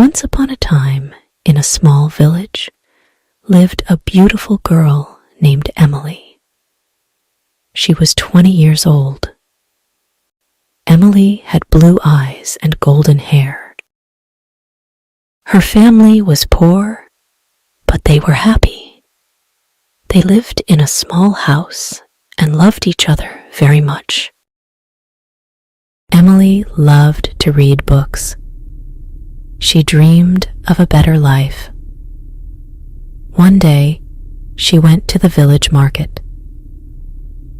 Once upon a time, in a small village, lived a beautiful girl named Emily. She was 20 years old. Emily had blue eyes and golden hair. Her family was poor, but they were happy. They lived in a small house and loved each other very much. Emily loved to read books. She dreamed of a better life. One day, she went to the village market.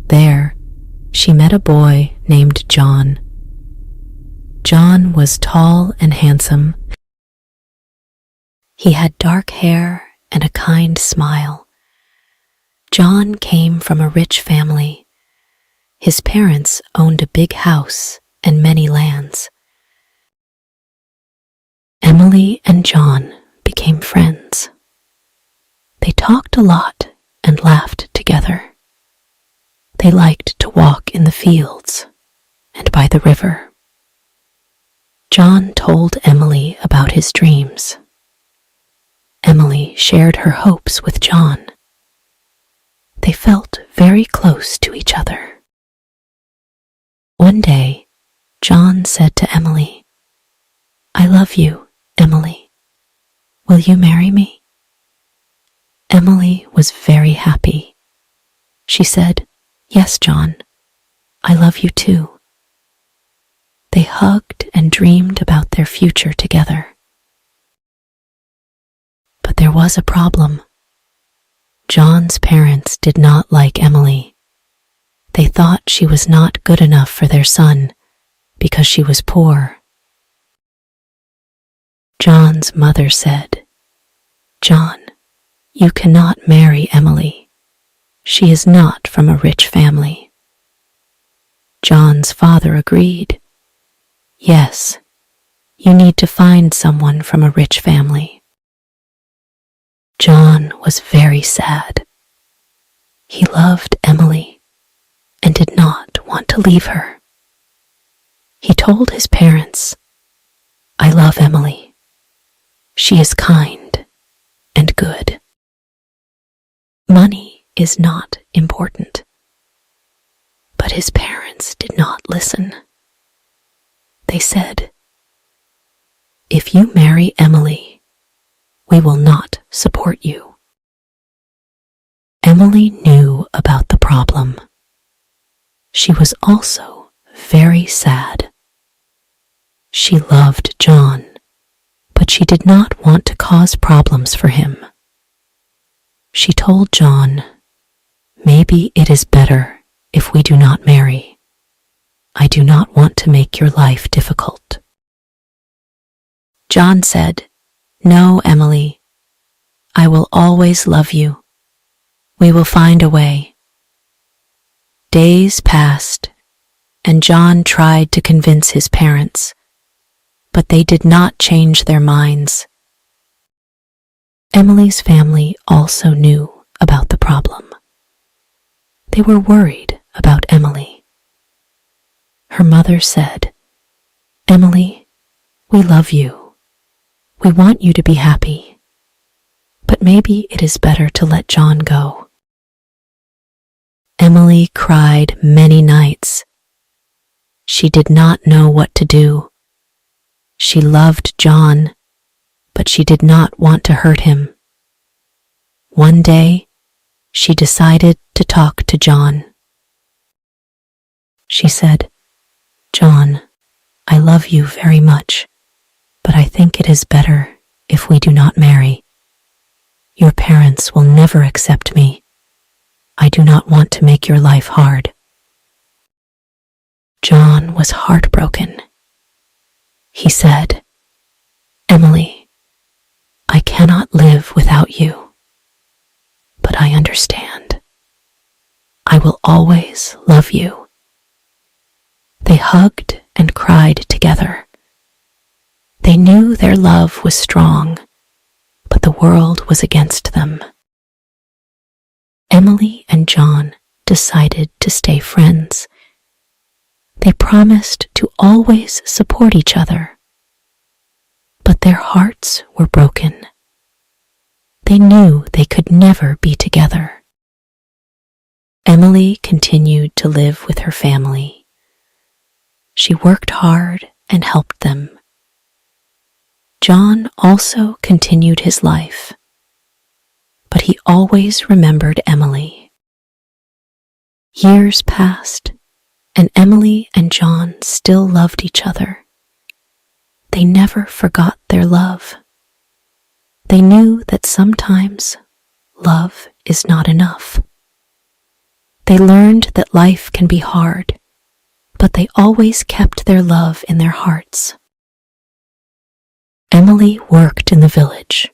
There, she met a boy named John. John was tall and handsome. He had dark hair and a kind smile. John came from a rich family. His parents owned a big house and many lands. Emily and John became friends. They talked a lot and laughed together. They liked to walk in the fields and by the river. John told Emily about his dreams. Emily shared her hopes with John. They felt very close to each other. One day, John said to Emily, "I love you, Emily. Will you marry me?" Emily was very happy. She said, "Yes, John, I love you too." They hugged and dreamed about their future together. But there was a problem. John's parents did not like Emily. They thought she was not good enough for their son because she was poor. John's mother said, "John, you cannot marry Emily. She is not from a rich family." John's father agreed. "Yes, you need to find someone from a rich family." John was very sad. He loved Emily and did not want to leave her. He told his parents, "I love Emily. She is kind and good. Money is not important." But his parents did not listen. They said, "If you marry Emily, we will not support you." Emily knew about the problem. She was also very sad. She loved John, but she did not want to cause problems for him. She told John, "Maybe it is better if we do not marry. I do not want to make your life difficult." John said, "No, Emily. I will always love you. We will find a way." Days passed, and John tried to convince his parents, but they did not change their minds. Emily's family also knew about the problem. They were worried about Emily. Her mother said, "Emily, we love you. We want you to be happy, but maybe it is better to let John go." Emily cried many nights. She did not know what to do. She loved John, but she did not want to hurt him. One day, she decided to talk to John. She said, "John, I love you very much, but I think it is better if we do not marry. Your parents will never accept me. I do not want to make your life hard." John was heartbroken. He said, "Emily, I cannot live without you, but I understand. I will always love you." They hugged and cried together. They knew their love was strong, but the world was against them. Emily and John decided to stay friends. They promised to always support each other. but their hearts were broken. They knew they could never be together. Emily continued to live with her family. She worked hard and helped them. John also continued his life, but he always remembered Emily. Years passed, and Emily and John still loved each other. They never forgot their love. They knew that sometimes love is not enough. They learned that life can be hard, but they always kept their love in their hearts. Emily worked in the village.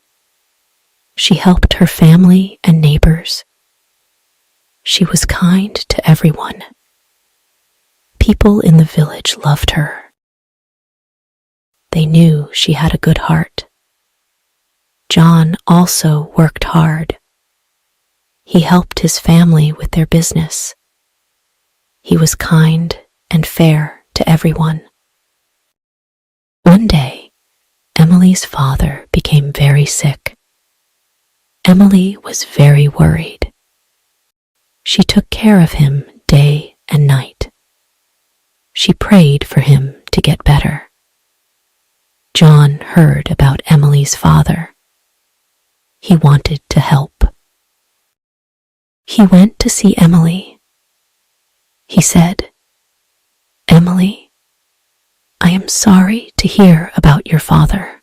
She helped her family and neighbors. She was kind to everyone. People in the village loved her. They knew she had a good heart. John also worked hard. He helped his family with their business. He was kind and fair to everyone. One day, Emily's father became very sick. Emily was very worried. She took care of him day and night. She prayed for him to get better. John heard about Emily's father. He wanted to help. He went to see Emily. He said, "Emily, I am sorry to hear about your father.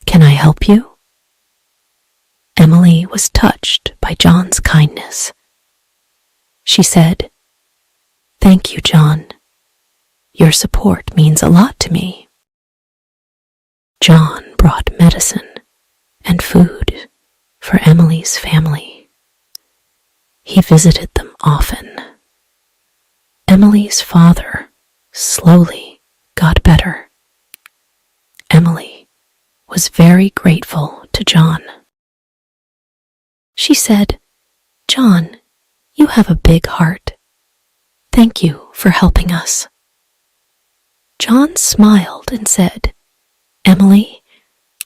Can I help you?" Emily was touched by John's kindness. She said, "Thank you, John. Your support means a lot to me." John brought medicine and food for Emily's family. He visited them often. Emily's father slowly got better. Emily was very grateful to John. She said, "John, you have a big heart. Thank you for helping us." John smiled and said, "Emily,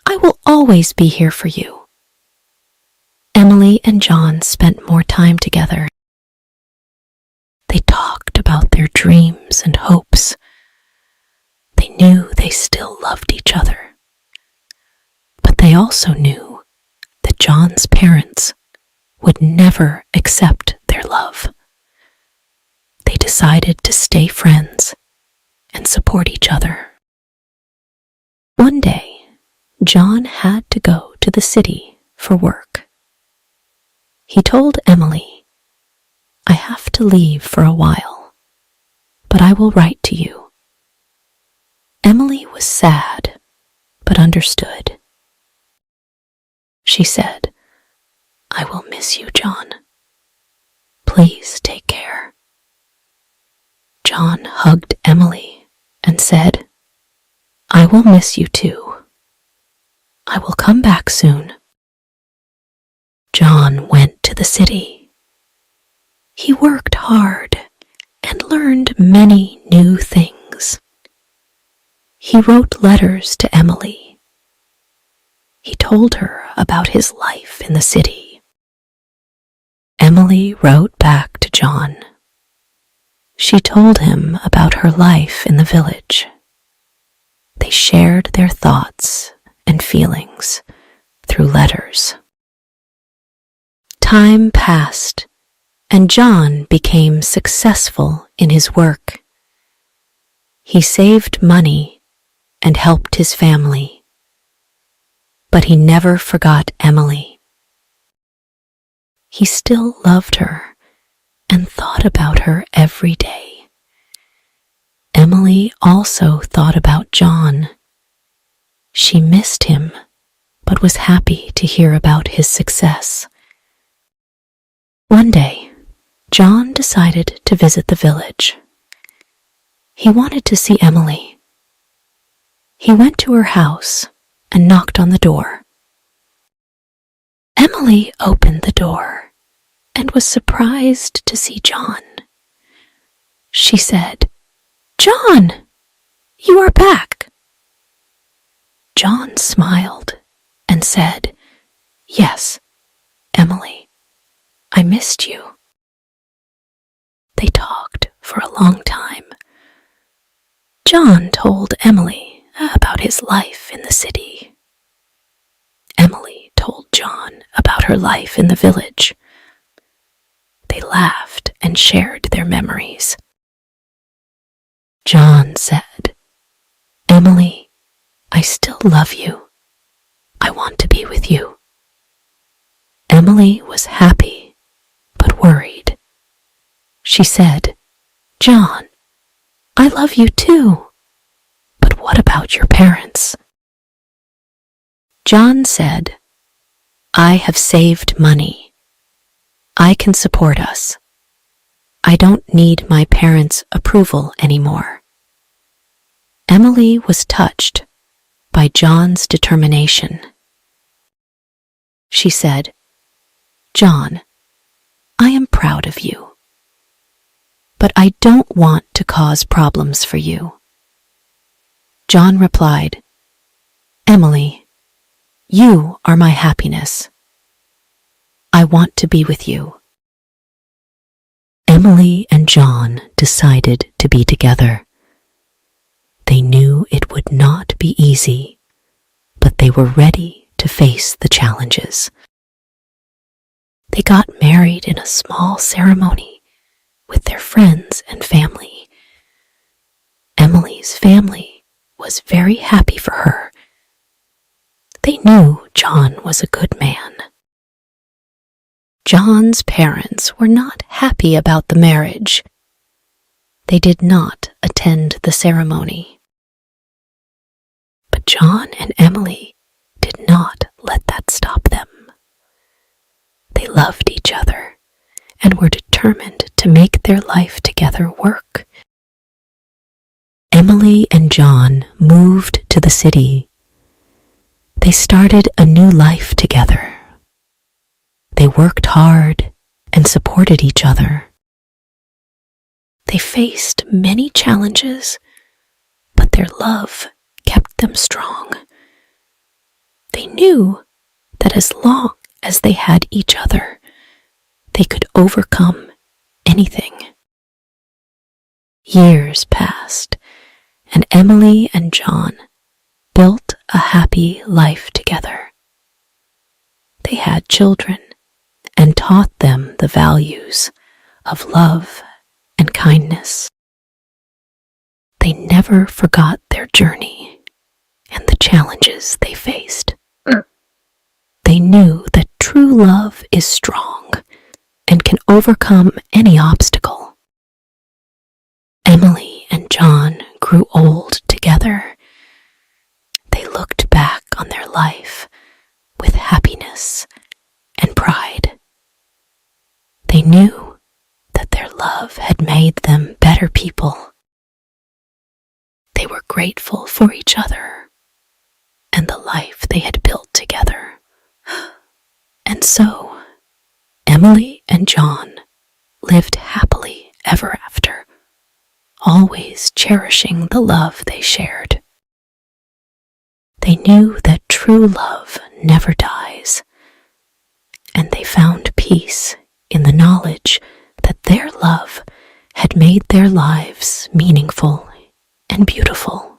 I will always be here for you." Emily and John spent more time together. They talked about their dreams and hopes. They knew they still loved each other. But they also knew that John's parents would never accept their love. They decided to stay friends and support each other. One day, John had to go to the city for work. He told Emily, "I have to leave for a while, but I will write to you." Emily was sad, but understood. She said, "I will miss you, John. Please take care." John hugged Emily and said, "I will miss you too. I will come back soon." John went to the city. He worked hard and learned many new things. He wrote letters to Emily. He told her about his life in the city. Emily wrote back to John. She told him about her life in the village. They shared their thoughts and feelings through letters. Time passed, and John became successful in his work. He saved money and helped his family. But he never forgot Emily. He still loved her and thought about her every day. Emily also thought about John. She missed him, but was happy to hear about his success. One day, John decided to visit the village. He wanted to see Emily. He went to her house and knocked on the door. Emily opened the door and was surprised to see John. She said, "John, you are back." John smiled and said, "Yes, Emily, I missed you." They talked for a long time. John told Emily about his life in the city. Emily told John about her life in the village. They laughed and shared their memories. John said, "Emily, I still love you. I want to be with you." Emily was happy, but worried. She said, "John, I love you too, but what about your parents?" John said, "I have saved money. I can support us. I don't need my parents' approval anymore." Emily was touched by John's determination. She said, "John, I am proud of you, but I don't want to cause problems for you." John replied, "Emily, you are my happiness. I want to be with you." Emily and John decided to be together. They knew it would not be easy, but they were ready to face the challenges. They got married in a small ceremony with their friends and family. Emily's family was very happy for her. They knew John was a good man. John's parents were not happy about the marriage. They did not attend the ceremony. But John and Emily did not let that stop them. They loved each other and were determined to make their life together work. Emily and John moved to the city. They started a new life together. They worked hard and supported each other. They faced many challenges, but their love kept them strong. They knew that as long as they had each other, they could overcome anything. Years passed, and Emily and John built a happy life together. They had children and taught them the values of love and kindness. They never forgot their journey and the challenges they faced. They knew that true love is strong and can overcome any obstacle. Emily and John grew old together. They looked back on their life with happiness and pride. They knew that their love had made them better people. They were grateful for each other and the life they had built together. And so, Emily and John lived happily ever after, always cherishing the love they shared. They knew that true love never dies, and they found peace in the knowledge that their love had made their lives meaningful and beautiful.